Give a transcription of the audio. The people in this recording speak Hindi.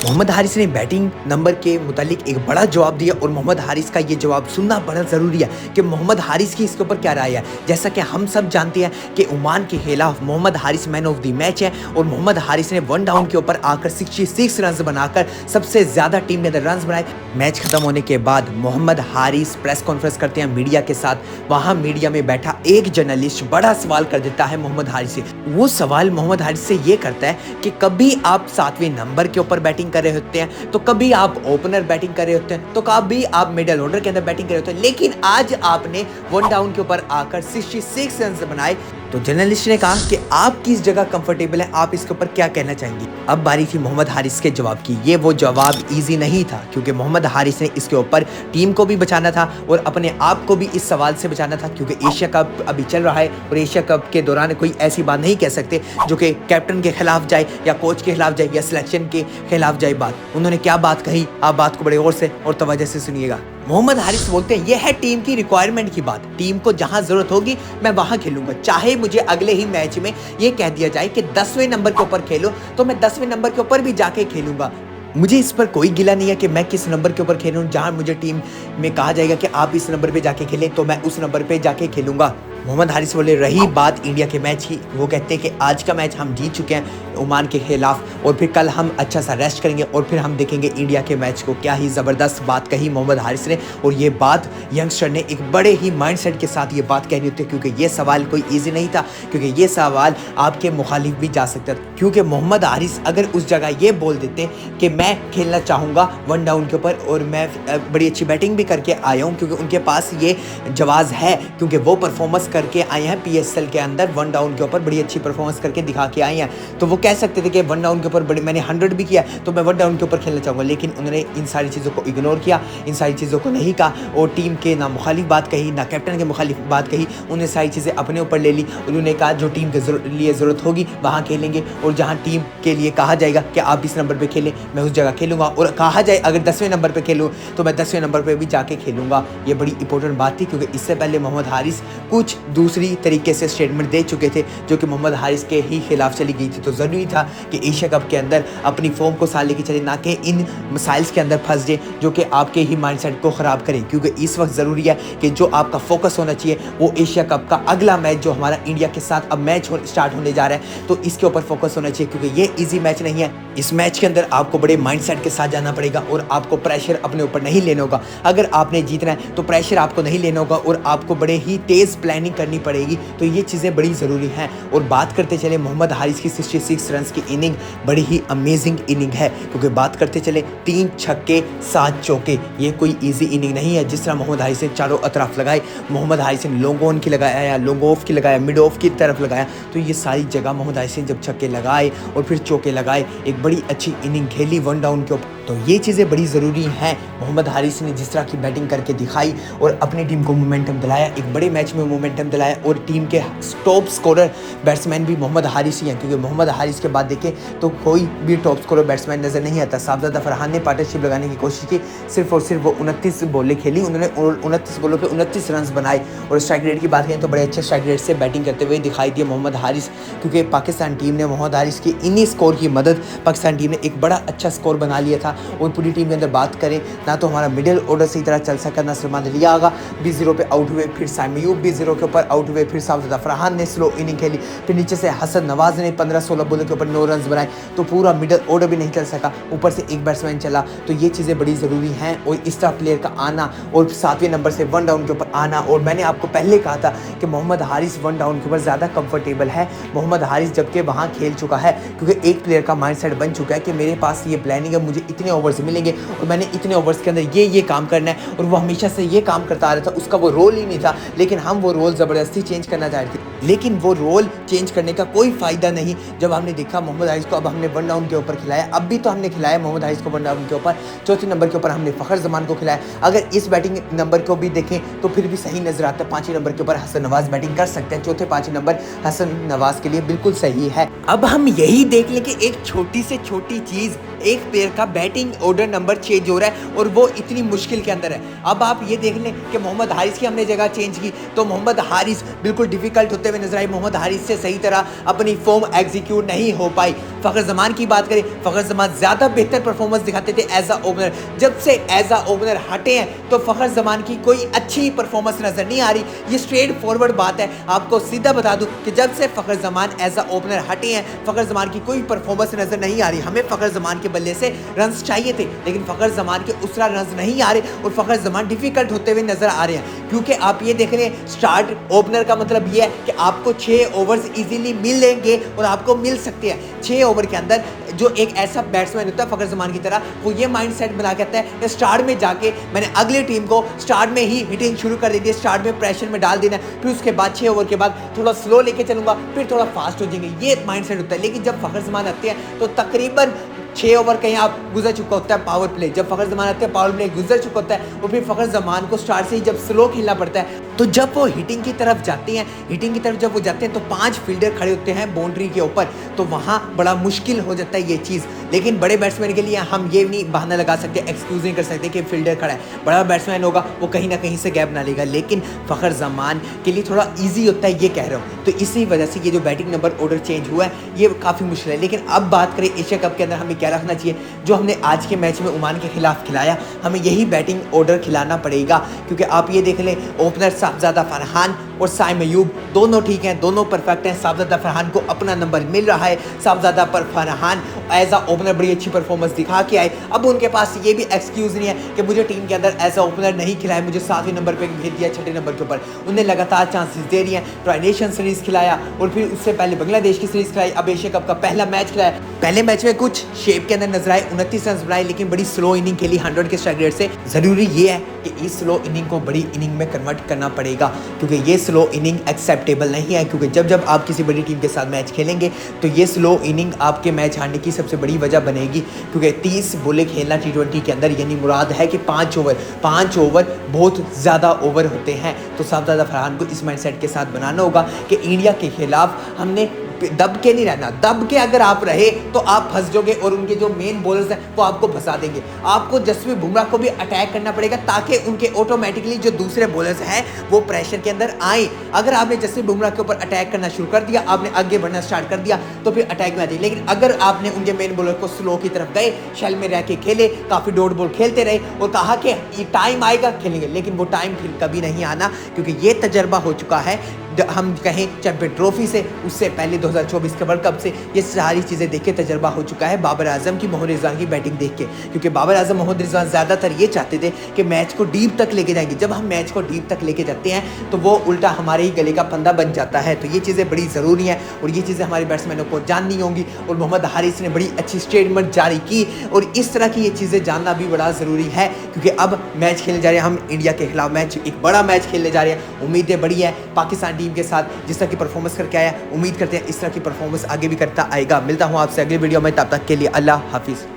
मोहम्मद हारिस ने बैटिंग नंबर के मुतालिक एक बड़ा जवाब दिया और मोहम्मद हारिस का ये जवाब सुनना बड़ा ज़रूरी है कि मोहम्मद हारिस की इसके ऊपर क्या राय है। जैसा कि हम सब जानते हैं कि ओमान के खिलाफ Mohammad Haris man of the match है और मोहम्मद हारिस ने 1 डाउन के ऊपर आकर 66 रन बनाकर सबसे ज़्यादा टीम के अंदर रन बनाए। मैच खत्म होने के बाद मोहम्मद हारिस प्रेस कॉन्फ्रेंस करते हैं मीडिया के साथ। वहाँ मीडिया में बैठा एक जर्नलिस्ट बड़ा सवाल कर देता है मोहम्मद हारिस से। वो सवाल मोहम्मद हारिस से ये करता है कि कभी आप 7वें नंबर के ऊपर बैटिंग कर रहे होते हैं, तो कभी आप ओपनर बैटिंग कर रहे होते हैं, तो कभी आप मिडिल ऑर्डर के अंदर बैटिंग कर रहे होते हैं, लेकिन आज आपने 1 डाउन के ऊपर आकर 66 रन बनाए। तो जर्नलिस्ट ने कहा कि आप किस जगह कंफर्टेबल है, आप इसके ऊपर क्या कहना चाहेंगे। अब बारी थी मोहम्मद हारिस के जवाब की। ये वो जवाब इजी नहीं था क्योंकि मोहम्मद हारिस ने इसके ऊपर टीम को भी बचाना था और अपने आप को भी इस सवाल से बचाना था क्योंकि एशिया कप अभी चल रहा है और एशिया कप के दौरान कोई ऐसी बात नहीं कह सकते जो कि कैप्टन के खिलाफ जाए या कोच के खिलाफ जाए या सिलेक्शन के खिलाफ जाए बात। उन्होंने क्या बात कही, आप बात को बड़े गौर से और तवज्जो से सुनिएगा। मोहम्मद हारिस बोलते हैं, यह है टीम की रिक्वायरमेंट की बात। टीम को जहां जरूरत होगी मैं वहां खेलूंगा, चाहे मुझे अगले ही मैच में यह कह दिया जाए कि 10वें नंबर के ऊपर खेलो तो मैं 10वें नंबर के ऊपर भी जाके खेलूंगा। मुझे इस पर कोई गिला नहीं है कि मैं किस नंबर के ऊपर खेलूं। जहां मुझे टीम में कहा जाएगा कि आप इस नंबर पे जाके खेलें तो मैं उस नंबर पे जाके खेलूंगा। मोहम्मद हारिस बोले, रही बात इंडिया के मैच की, वो कहते हैं कि आज का मैच हम जीत चुके हैं ओमान के खिलाफ और फिर कल हम अच्छा सा रेस्ट करेंगे और फिर हम देखेंगे इंडिया के मैच को। क्या ही ज़बरदस्त बात कही मोहम्मद हारिस ने। और ये बात यंगस्टर ने एक बड़े ही माइंडसेट के साथ ये बात कहनी होती है क्योंकि ये सवाल कोई ईजी नहीं था, क्योंकि ये सवाल आपके मुखालिफ भी जा सकता था। क्योंकि मोहम्मद हारिस अगर उस जगह ये बोल देते कि मैं खेलना चाहूँगा 1 डाउन के ऊपर और मैं बड़ी अच्छी बैटिंग भी करके आया हूँ, क्योंकि उनके पास ये जवाज़ है, क्योंकि वो परफॉर्मेंस करके आए हैं पीएसएल के अंदर 1 डाउन के ऊपर बड़ी अच्छी परफॉर्मेंस करके दिखा के आए हैं, तो वो कह सकते थे कि 1 डाउन के ऊपर बड़ी मैंने 100 भी किया तो मैं 1 डाउन के ऊपर खेलना चाहूँगा। लेकिन उन्होंने इन सारी चीज़ों को इग्नोर किया, इन सारी चीज़ों को नहीं कहा और टीम के ना मुखालिफ बात कही ना कैप्टन के मुखालिफ बात कही। उन्हें सारी चीज़ें अपने ऊपर ले ली। उन्होंने कहा जो टीम के लिए ज़रूरत होगी वहाँ खेलेंगे और जहाँ टीम के लिए कहा जाएगा कि आप इस नंबर पर खेलें मैं उस जगह खेलूँगा, और कहा जाए अगर 10वें नंबर पर खेलूँ तो मैं 10वें नंबर पर भी जाके खेलूँगा। ये बड़ी इंपॉर्टेंट बात थी क्योंकि इससे पहले मोहम्मद हारिस कुछ दूसरी तरीके से स्टेटमेंट दे चुके थे जो कि मोहम्मद हारिस के ही खिलाफ चली गई थी। तो ज़रूरी था कि एशिया कप के अंदर अपनी फॉर्म को साथ लेके चले, ना कि इन मसाइल्स के अंदर फंस जाए जो कि आपके ही माइंडसेट को ख़राब करें। क्योंकि इस वक्त ज़रूरी है कि जो आपका फोकस होना चाहिए वो एशिया कप का अगला मैच जो हमारा इंडिया के साथ अब मैच स्टार्ट होने जा रहा है, तो इसके ऊपर फोकस होना चाहिए क्योंकि ये ईजी मैच नहीं है। इस मैच के अंदर आपको बड़े माइंडसेट के साथ जाना पड़ेगा और आपको प्रेशर अपने ऊपर नहीं लेना होगा। अगर आपने जीतना है तो प्रेशर आपको नहीं लेना होगा और आपको बड़े ही तेज़ प्लानिंग करनी पड़ेगी। तो ये चीज़ें बड़ी ज़रूरी हैं। और बात करते चले मोहम्मद हारिस की 66 रन की इनिंग बड़ी ही अमेजिंग इनिंग है, क्योंकि बात करते चले 3 छक्के 7 चौके, ये कोई इजी इनिंग नहीं है। जिस तरह मोहम्मद हारिस ने चारों अतराफ लगाए, मोहम्मद हारिस ने लॉन्ग ऑन की लगाया या लॉन्ग ऑफ की लगाया, मिड ऑफ की तरफ लगाया, तो ये सारी जगह मोहम्मद हारिस ने जब छक्के लगाए और फिर चौके लगाए, एक बड़ी अच्छी इनिंग खेली 1 डाउन के ऊपर। तो ये चीज़ें बड़ी ज़रूरी हैं। मोहम्मद हारिस ने जिस तरह की बैटिंग करके दिखाई और अपनी टीम को मोमेंटम दिलाया, एक बड़े मैच में मोमेंटम दिलाया और टीम के टॉप स्कोरर बैट्समैन भी मोहम्मद हारिस ही हैं, क्योंकि मोहम्मद हारिस के बाद देखें तो कोई भी टॉप स्कोरर बैट्समैन नज़र नहीं आता। साहबजादा फरहान ने पार्टनरशिप लगाने की कोशिश की, सिर्फ और सिर्फ वो 29 बॉलें खेली, उन्होंने 29 बॉलों पे 29 रन बनाए। और स्ट्राइक रेट की बात करें तो बड़े अच्छे स्ट्राइक रेट से बैटिंग करते हुए दिखाई दिए मोहम्मद हारिस, क्योंकि पाकिस्तान टीम ने मोहम्मद हारिस की इन्हीं स्कोर की मदद पाकिस्तान टीम ने एक बड़ा अच्छा स्कोर बना लिया था। और पूरी टीम के अंदर बात करें ना तो हमारा मिडिल ऑर्डर सही तरह चल सका, ना सलमान अली आगा भी 0 पे आउट हुए, फिर साइम अयूब भी 0 के ऊपर आउट हुए, फिर साहबजादा फरहान ने स्लो इनिंग खेली, फिर नीचे से हसन नवाज ने 15-16 बॉलों के ऊपर 9 रन बनाए, तो पूरा मिडिल ऑर्डर भी नहीं चल सका, ऊपर से एक बैट्समैन चला। तो ये चीज़ें बड़ी ज़रूरी हैं और इस तरह प्लेयर का आना और 7वें नंबर से 1 डाउन के ऊपर आना। और मैंने आपको पहले कहा था कि मोहम्मद हारिस 1 डाउन के ऊपर ज़्यादा कंफर्टेबल है। मोहम्मद हारिस जबकि वहाँ खेल चुका है, क्योंकि एक प्लेयर का माइंडसेट बन चुका है कि मेरे पास ये प्लानिंग है, मुझे इतने ओवर्स मिलेंगे और मैंने इतने ओवर्स के अंदर ये काम करना है, और वो हमेशा से ये काम करता आ रहा था। उसका वो रोल ही नहीं था, लेकिन हम वो रोल ज़बरदस्ती चेंज करना चाह रहे थे, लेकिन वो रोल चेंज करने का कोई फ़ायदा नहीं। जब हमने देखा मोहम्मद हारिस को अब हमने 1 डाउन के ऊपर खिलाया, अब भी तो हमने खिलाया मोहम्मद हारिस को 1 डाउन के ऊपर, 4थे नंबर के ऊपर हमने फ़खर जमान को खिलाया। अगर इस बैटिंग नंबर को भी देखें तो फिर भी सही नज़र आता है। 5वें नंबर के ऊपर हसन नवाज बैटिंग कर सकते हैं, 4थे 5वें नंबर हसन नवाज के लिए बिल्कुल सही है। अब हम यही देख लें कि एक छोटी से छोटी चीज़ एक प्लेयर का bat batting order number change हो रहा है और वो इतनी मुश्किल के अंदर है। अब आप ये देख लें कि मोहम्मद हारिस की हमने जगह चेंज की तो मोहम्मद हारिस बिल्कुल डिफिकल्ट होते हुए नजर आए। मोहम्मद हारिस से सही तरह अपनी फॉर्म एग्जीक्यूट नहीं हो पाई। फ़खर ज़मान की बात करें, फ़खर ज़मान ज़्यादा बेहतर परफॉर्मेंस दिखाते थे एज अ ओपनर। जब से एज अ ओपनर हटे हैं तो फ़खर ज़मान की कोई अच्छी परफॉर्मेंस नज़र नहीं आ रही। ये स्ट्रेट फॉरवर्ड बात है, आपको सीधा बता दूं कि जब से फ़खर ज़मान एज अ ओपनर हटे हैं फ़खर ज़मान की कोई परफॉर्मेंस नज़र नहीं आ रही। हमें फ़खर ज़मान के बल्ले से रन्स चाहिए थे लेकिन फ़खर ज़मान के उस तरह रन्स नहीं आ रहे और फ़खर ज़मान डिफिकल्ट होते हुए नजर आ रहे हैं। क्योंकि आप ये देख रहे हैं स्टार्ट ओपनर का मतलब ये है कि आपको 6 ओवर्स इजीली मिलेंगे और आपको मिल सकते हैं। 6 ओवर के अंदर जो एक ऐसा बैट्समैन होता है फ़खर ज़मान की तरह, वो ये माइंडसेट बना के आता है कि स्टार्ट में जाके मैंने अगली टीम को स्टार्ट में ही हिटिंग शुरू कर देती है, स्टार्ट में प्रेशर में डाल देना, फिर उसके बाद 6 ओवर के बाद थोड़ा स्लो लेके चलूंगा, फिर थोड़ा फास्ट हो जाएंगे, ये माइंडसेट होता है। लेकिन जब फ़खर ज़मान आते हैं तो तकरीबन 6 ओवर कहीं आप गुजर चुका होता है पावर प्ले। जब फ़खर ज़मान आते हैं पावर प्ले गुजर चुका होता है और फिर फ़खर ज़मान को स्टार्ट से ही जब स्लो खेलना पड़ता है तो जब वो हिटिंग की तरफ जाते हैं, हिटिंग की तरफ जब वो जाते हैं तो 5 फील्डर खड़े होते हैं बाउंड्री के ऊपर, तो वहाँ बड़ा मुश्किल हो जाता है ये चीज़। लेकिन बड़े बैट्समैन के लिए हम ये नहीं बहाना लगा सकते, एक्सक्यूज़ नहीं कर सकते कि फील्डर खड़ा है। बड़ा बैट्समैन होगा वो कहीं ना कहीं से गैप बना लेगा, लेकिन फ़खर ज़मान के लिए थोड़ा ईजी होता है, ये कह रहा हूँ। तो इसी वजह से ये जो बैटिंग नंबर ऑर्डर चेंज हुआ है ये काफ़ी मुश्किल है। लेकिन अब बात करें एशिया कप के अंदर हमें क्या रखना चाहिए, जो हमने आज के मैच में ओमान के खिलाफ खिलाया हमें यही बैटिंग ऑर्डर खिलाना पड़ेगा। क्योंकि आप ये देख लें ओपनर साहबजादा फरहान और साइम अयूब दोनों ठीक हैं, दोनों परफेक्ट हैं। साहबजादा फरहान को अपना नंबर मिल रहा है, साहबजादा पर फरहान एज अ ओपनर बड़ी अच्छी परफॉर्मेंस दिखा के आए। अब उनके पास ये भी एक्सक्यूज़ नहीं है कि मुझे टीम के अंदर एज अ ओपनर नहीं खिलाया, मुझे 7वें नंबर पे भेज दिया 6ठे नंबर के ऊपर। उन्हें लगातार चांसेस दे रही हैं, ट्राई नेशन सीरीज़ खिलाया और फिर उससे पहले बांग्लादेश की सीरीज़ खिलाई, अब एशिया कप का पहला मैच खिलाया। पहले मैच में कुछ शेप के अंदर नजर आए, 29 रन बनाए, लेकिन बड़ी स्लो इनिंग खेली 100 के स्ट्राइक रेट से। ज़रूरी ये है कि इस स्लो इनिंग को बड़ी इनिंग में कन्वर्ट करना पड़ेगा, क्योंकि ये स्लो इनिंग एक्सेप्टेबल नहीं है। क्योंकि जब आप किसी बड़ी टीम के साथ मैच खेलेंगे तो ये स्लो इनिंग आपके मैच हारने की सबसे बड़ी वजह बनेगी। क्योंकि 30 बॉलें खेलना T20 के अंदर यानी मुराद है कि 5 ओवर बहुत ज़्यादा ओवर होते हैं। तो साहबजादा फरहान को इस माइंडसेट के साथ बनाना होगा कि इंडिया के खिलाफ हमने दब के नहीं रहना। दब के अगर आप रहे तो आप फंस जाओगे और उनके जो मेन बॉलर्स हैं वो आपको फंसा देंगे। आपको जसप्रीत बुमराह को भी अटैक करना पड़ेगा ताकि उनके ऑटोमेटिकली जो दूसरे बॉलर्स हैं वो प्रेशर के अंदर आए। अगर आपने जसप्रीत बुमराह के ऊपर अटैक करना शुरू कर दिया, आपने आगे बढ़ना स्टार्ट कर दिया तो फिर अटैक में आ जाए। लेकिन अगर आपने उनके मेन बॉलर को स्लो की तरफ गए, शेल में रह के खेले, काफ़ी डॉट बॉल खेलते रहे और कहा कि ये टाइम आएगा खेलेंगे, लेकिन वो टाइम फिर कभी नहीं आना। क्योंकि ये तजर्बा हो चुका है, हम कहें चैंपियन ट्रॉफी से, उससे पहले 2024 के वर्ल्ड कप से, ये सारी चीज़ें देख के तजर्बा हो चुका है बाबर आजम की, मोहम्मद रिजवान की बैटिंग देख के। क्योंकि बाबर आजम मोहम्मद रिजवान ज़्यादातर ये चाहते थे कि मैच को डीप तक लेके जाएंगे। जब हम मैच को डीप तक लेके जाते हैं तो वो उल्टा हमारे ही गले का फंदा बन जाता है। तो ये चीज़ें बड़ी ज़रूरी हैं और ये चीज़ें हमारे बैट्समैनों को जाननी होंगी। और मोहम्मद हारिस ने बड़ी अच्छी स्टेटमेंट जारी की और इस तरह की ये चीज़ें जानना भी बड़ा ज़रूरी है। क्योंकि अब मैच खेलने जा रहे हैं हम इंडिया के खिलाफ, मैच एक बड़ा मैच खेलने जा रहे हैं। उम्मीदें बड़ी है पाकिस्तान टीम के साथ, जिस तरह की परफॉर्मेंस करके आया, उम्मीद करते हैं इस तरह की परफॉर्मेंस आगे भी करता आएगा। मिलता हूँ आपसे अगली वीडियो में, तब तक के लिए अल्लाह हाफिज़।